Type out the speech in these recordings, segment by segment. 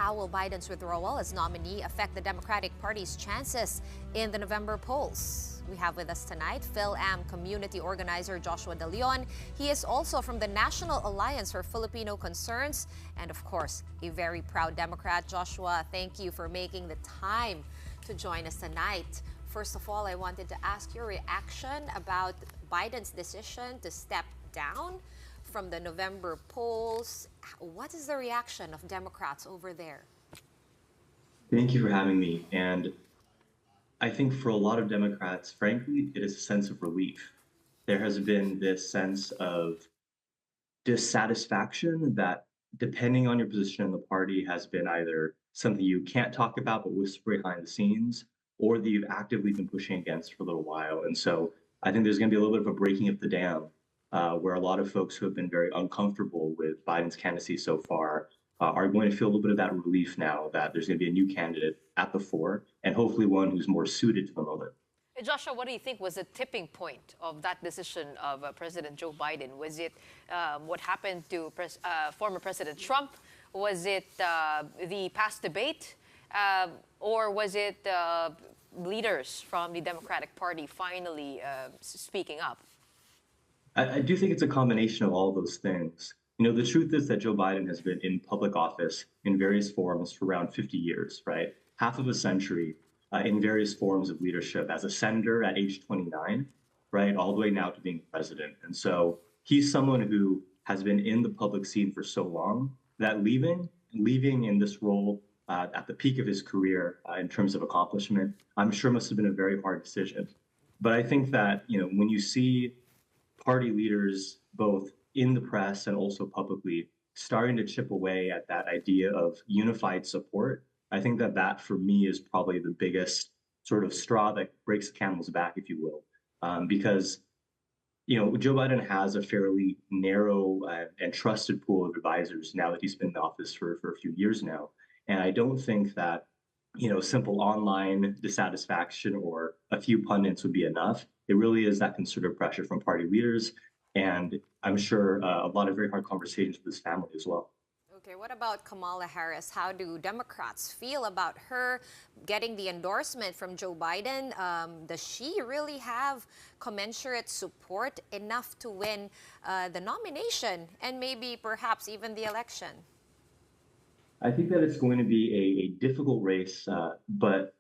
how will Biden's withdrawal as nominee affect the Democratic Party's chances in the November polls? We have with us tonight Phil-Am community organizer Joshua De Leon. He is also from the National Alliance for Filipino Concerns and, of course, a very proud Democrat. Joshua, thank you for making the time to join us tonight. First of all, I wanted to ask your reaction about Biden's decision to step down from the November polls. What is the reaction of Democrats over there? Thank you for having me. And I think for a lot of Democrats, frankly, it is a sense of relief. There has been this sense of dissatisfaction that, depending on your position in the party, has been either something you can't talk about but whisper behind the scenes, or that you've actively been pushing against for a little while. And so I think there's going to be a little bit of a breaking of the dam, where a lot of folks who have been very uncomfortable with Biden's candidacy so far are going to feel a little bit of that relief now that there's going to be a new candidate at the fore, and hopefully one who's more suited to the moment. Joshua, what do you think was the tipping point of that decision of President Joe Biden? Was it what happened to former President Trump? Was it the past debate? Or was it leaders from the Democratic Party finally speaking up? I do think it's a combination of all those things. You know, the truth is that Joe Biden has been in public office in various forms for around 50 years, right? Half of a century in various forms of leadership as a senator at age 29, right? All the way now to being president. And so he's someone who has been in the public scene for so long that leaving in this role at the peak of his career in terms of accomplishment, I'm sure must have been a very hard decision. But I think that, you know, when you see party leaders, both in the press and also publicly, starting to chip away at that idea of unified support, I think that that for me is probably the biggest sort of straw that breaks the camel's back, if you will, because you know Joe Biden has a fairly narrow and trusted pool of advisors now that he's been in office for a few years now, and I don't think that simple online dissatisfaction or a few pundits would be enough. It really is that concerted pressure from party leaders, and I'm sure a lot of very hard conversations with his family as well. Okay, what about Kamala Harris? How do Democrats feel about her getting the endorsement from Joe Biden? Does she really have commensurate support enough to win the nomination and maybe perhaps even the election? I think that it's going to be a difficult race, but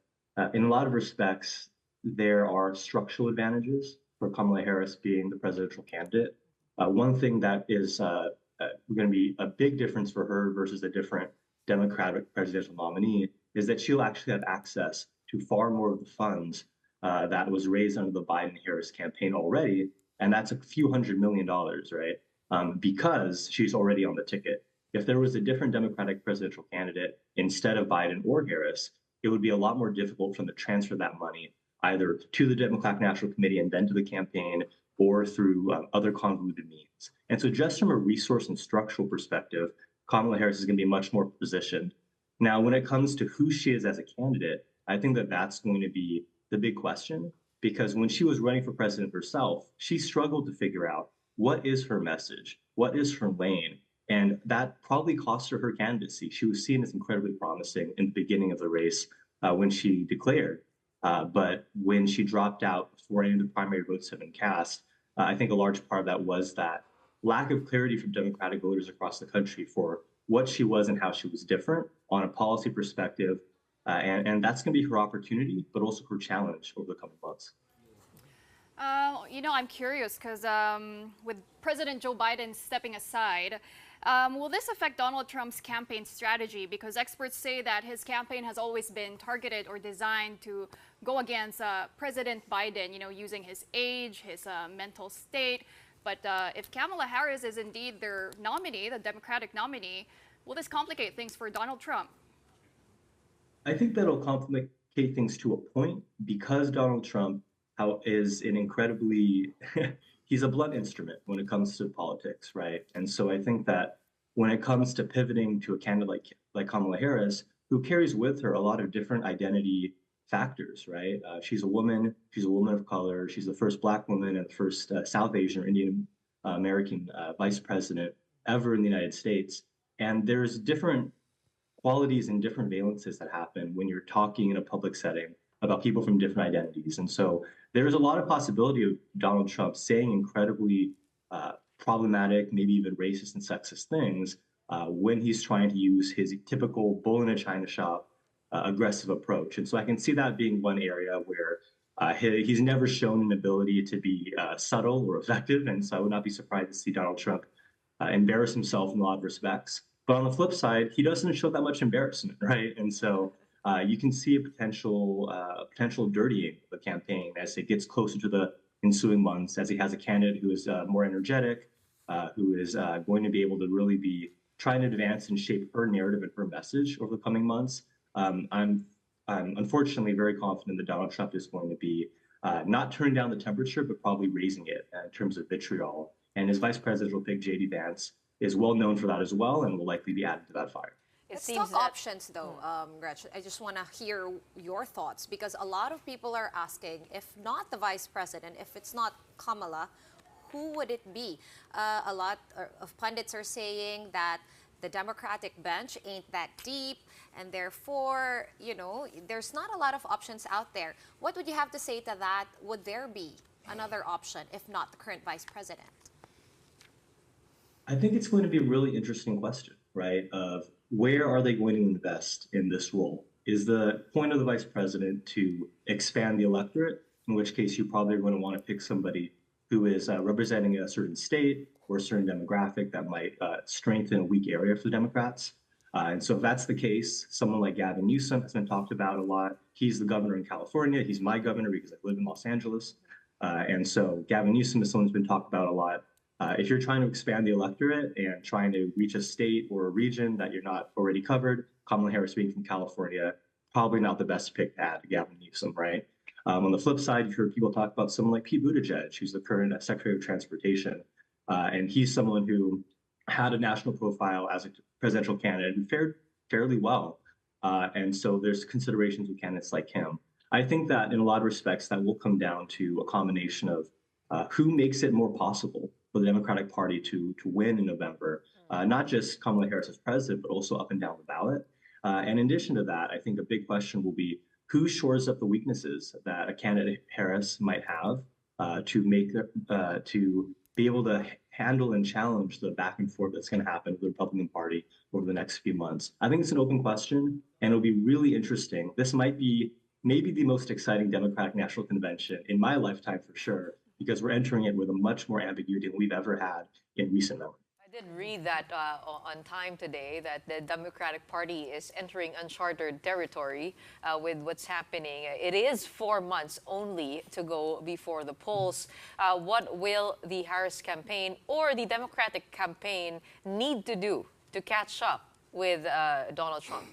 in a lot of respects, there are structural advantages for Kamala Harris being the presidential candidate. One thing that is going to be a big difference for her versus a different Democratic presidential nominee is that she'll actually have access to far more of the funds that was raised under the Biden-Harris campaign already, and that's a few $100 million, right? Because she's already on the ticket. If there was a different Democratic presidential candidate instead of Biden or Harris, it would be a lot more difficult for them to transfer that money either to the Democratic National Committee and then to the campaign, or through other convoluted means. And so just from a resource and structural perspective, Kamala Harris is going to be much more positioned. Now, when it comes to who she is as a candidate, I think that that's going to be the big question, because when she was running for president herself, she struggled to figure out what is her message, what is her lane, and that probably cost her her candidacy. She was seen as incredibly promising in the beginning of the race when she declared. But when she dropped out before any of the primary votes had been cast, I think a large part of that was that lack of clarity from Democratic voters across the country for what she was and how she was different on a policy perspective. And that's going to be her opportunity, but also her challenge over the coming months. I'm curious because with President Joe Biden stepping aside, will this affect Donald Trump's campaign strategy? Because experts say that his campaign has always been targeted or designed to go against President Biden, using his age, his mental state. But if Kamala Harris is indeed their nominee, the Democratic nominee, will this complicate things for Donald Trump? I think that'll complicate things to a point because Donald Trump is an incredibly he's a blunt instrument when it comes to politics, right? And so I think that when it comes to pivoting to a candidate like Kamala Harris, who carries with her a lot of different identity factors, right? She's a woman of color, she's the first Black woman and the first South Asian or Indian American vice president ever in the United States. And there's different qualities and different valences that happen when you're talking in a public setting about people from different identities. And so there's a lot of possibility of Donald Trump saying incredibly problematic, maybe even racist and sexist things when he's trying to use his typical bull in a china shop aggressive approach. And so I can see that being one area where he's never shown an ability to be subtle or effective. And so I would not be surprised to see Donald Trump embarrass himself in a lot of respects. But on the flip side, he doesn't show that much embarrassment, right? And so you can see a potential dirtying of the campaign as it gets closer to the ensuing months, as he has a candidate who is more energetic, who is going to be able to really be trying to advance and shape her narrative and her message over the coming months. I'm unfortunately very confident that Donald Trump is going to be not turning down the temperature, but probably raising it in terms of vitriol. And his vice presidential pick, J.D. Vance, is well known for that as well and will likely be added to that fire. Let's talk options, though, Gretchen. I just want to hear your thoughts, because a lot of people are asking, if not the vice president, if it's not Kamala, who would it be? A lot of pundits are saying that the Democratic bench ain't that deep, and therefore, you know, there's not a lot of options out there. What would you have to say to that? Would there be another option, if not the current vice president? I think it's going to be a really interesting question, right? Of where are they going to invest in this role? Is the point of the vice president to expand the electorate, in which case you probably are going to want to pick somebody who is representing a certain state or a certain demographic that might strengthen a weak area for the Democrats. And so if that's the case, someone like Gavin Newsom has been talked about a lot. He's the governor in California. He's my governor because I live in Los Angeles. And so Gavin Newsom is someone who's been talked about a lot. If you're trying to expand the electorate and trying to reach a state or a region that you're not already covered, Kamala Harris being from California, probably not the best pick to add to Gavin Newsom, right? On the flip side, you've heard people talk about someone like Pete Buttigieg, who's the current Secretary of Transportation. And he's someone who had a national profile as a presidential candidate and fared fairly well. And so there's considerations with candidates like him. I think that in a lot of respects, that will come down to a combination of who makes it more possible for the Democratic Party to win in November, not just Kamala Harris as president, but also up and down the ballot. And in addition to that, I think a big question will be who shores up the weaknesses that a candidate Harris might have to be able to handle and challenge the back and forth that's going to happen with the Republican Party over the next few months. I think it's an open question, and it'll be really interesting. This might be maybe the most exciting Democratic National Convention in my lifetime for sure, because we're entering it with a much more ambiguity than we've ever had in recent memory. I did read that on Time today, that the Democratic Party is entering uncharted territory with what's happening. It is 4 months only to go before the polls. What will the Harris campaign or the Democratic campaign need to do to catch up with Donald Trump?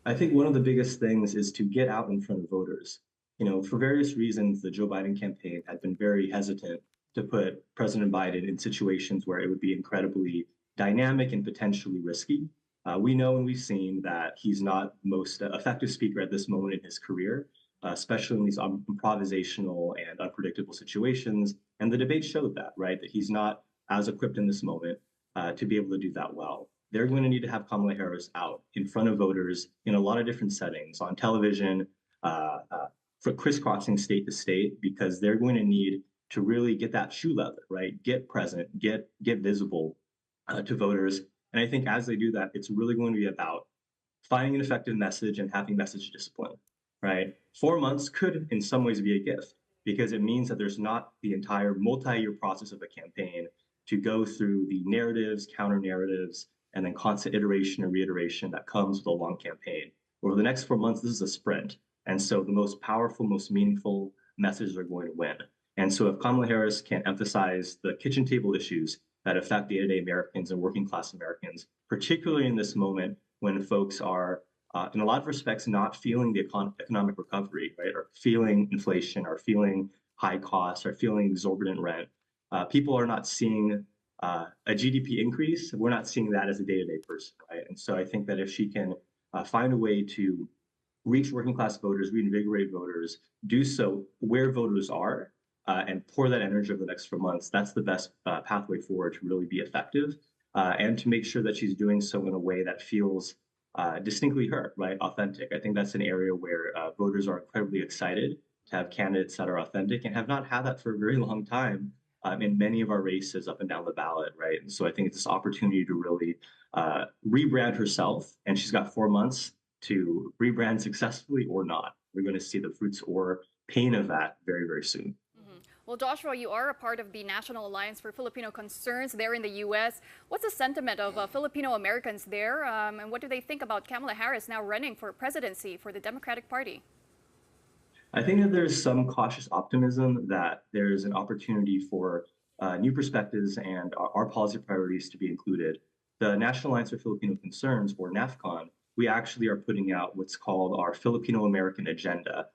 I think one of the biggest things is to get out in front of voters. You know, for various reasons, the Joe Biden campaign had been very hesitant to put President Biden in situations where it would be incredibly dynamic and potentially risky. We know and we've seen that he's not the most effective speaker at this moment in his career, especially in these improvisational and unpredictable situations. And the debate showed that, right? That he's not as equipped in this moment to be able to do that well. They're going to need to have Kamala Harris out in front of voters in a lot of different settings, on television, for crisscrossing state to state, because they're going to need to really get that shoe leather, right? Get present, get visible to voters. And I think as they do that, it's really going to be about finding an effective message and having message discipline, right? 4 months could in some ways be a gift, because it means that there's not the entire multi-year process of a campaign to go through the narratives, counter narratives, and then constant iteration and reiteration that comes with a long campaign. Over the next 4 months, this is a sprint. And so the most powerful, most meaningful messages are going to win. And so if Kamala Harris can emphasize the kitchen table issues that affect day-to-day Americans and working class Americans, particularly in this moment when folks are, in a lot of respects, not feeling the economic recovery, right? Or feeling inflation, or feeling high costs, or feeling exorbitant rent. People are not seeing a GDP increase. We're not seeing that as a day-to-day person, right? And so I think that if she can find a way to reach working class voters, reinvigorate voters, do so where voters are, and pour that energy over the next 4 months, that's the best pathway forward to really be effective, and to make sure that she's doing so in a way that feels distinctly her, right? Authentic. I think that's an area where voters are incredibly excited to have candidates that are authentic and have not had that for a very long time in many of our races up and down the ballot, right? And so I think it's this opportunity to really rebrand herself, and she's got 4 months to rebrand successfully or not. We're going to see the fruits or pain of that very, very soon. Well, Joshua, you are a part of the National Alliance for Filipino Concerns there in the U.S. What's the sentiment of Filipino Americans there, and what do they think about Kamala Harris now running for presidency for the Democratic Party? I think that there's some cautious optimism that there's an opportunity for new perspectives and our policy priorities to be included. The National Alliance for Filipino Concerns, or NAFCON, we actually are putting out what's called our Filipino American Agenda,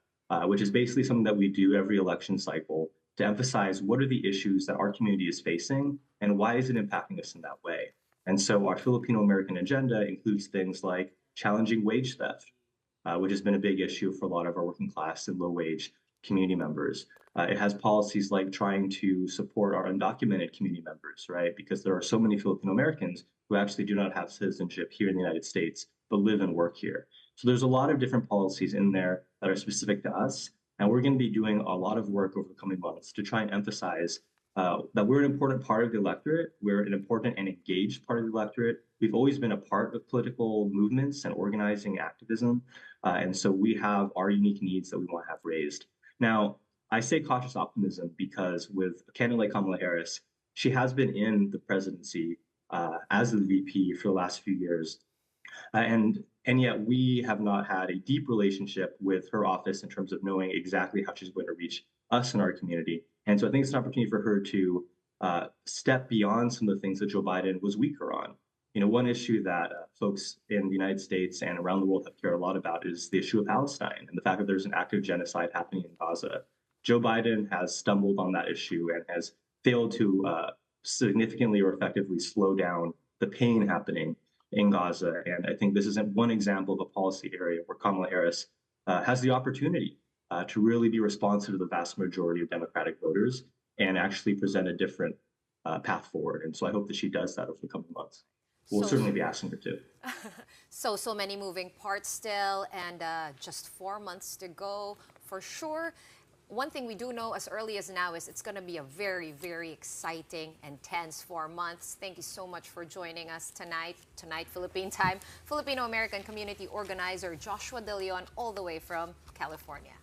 which is basically something that we do every election cycle to emphasize what are the issues that our community is facing and why is it impacting us in that way. And so our Filipino American Agenda includes things like challenging wage theft, which has been a big issue for a lot of our working class and low wage community members. It has policies like trying to support our undocumented community members, right? Because there are so many Filipino Americans who actually do not have citizenship here in the United States, but live and work here. So there's a lot of different policies in there that are specific to us. And we're going to be doing a lot of work over the coming months to try and emphasize that we're an important part of the electorate. We're an important and engaged part of the electorate. We've always been a part of political movements and organizing activism. And so we have our unique needs that we want to have raised. Now, I say cautious optimism because with a candidate like Kamala Harris, she has been in the presidency as the VP for the last few years. And yet we have not had a deep relationship with her office in terms of knowing exactly how she's going to reach us in our community. And so I think it's an opportunity for her to step beyond some of the things that Joe Biden was weaker on. You know, one issue that folks in the United States and around the world have cared a lot about is the issue of Palestine and the fact that there's an active genocide happening in Gaza. Joe Biden has stumbled on that issue and has failed to significantly or effectively slow down the pain happening in Gaza. And I think this is one example of a policy area where Kamala Harris has the opportunity to really be responsive to the vast majority of Democratic voters and actually present a different path forward. And so I hope that she does that over the coming months. We'll certainly be asking her to. So many moving parts still, and just 4 months to go for sure. One thing we do know as early as now is it's going to be a very, very exciting and tense 4 months. Thank you so much for joining us tonight, Philippine time. Filipino American community organizer Joshua De Leon, all the way from California.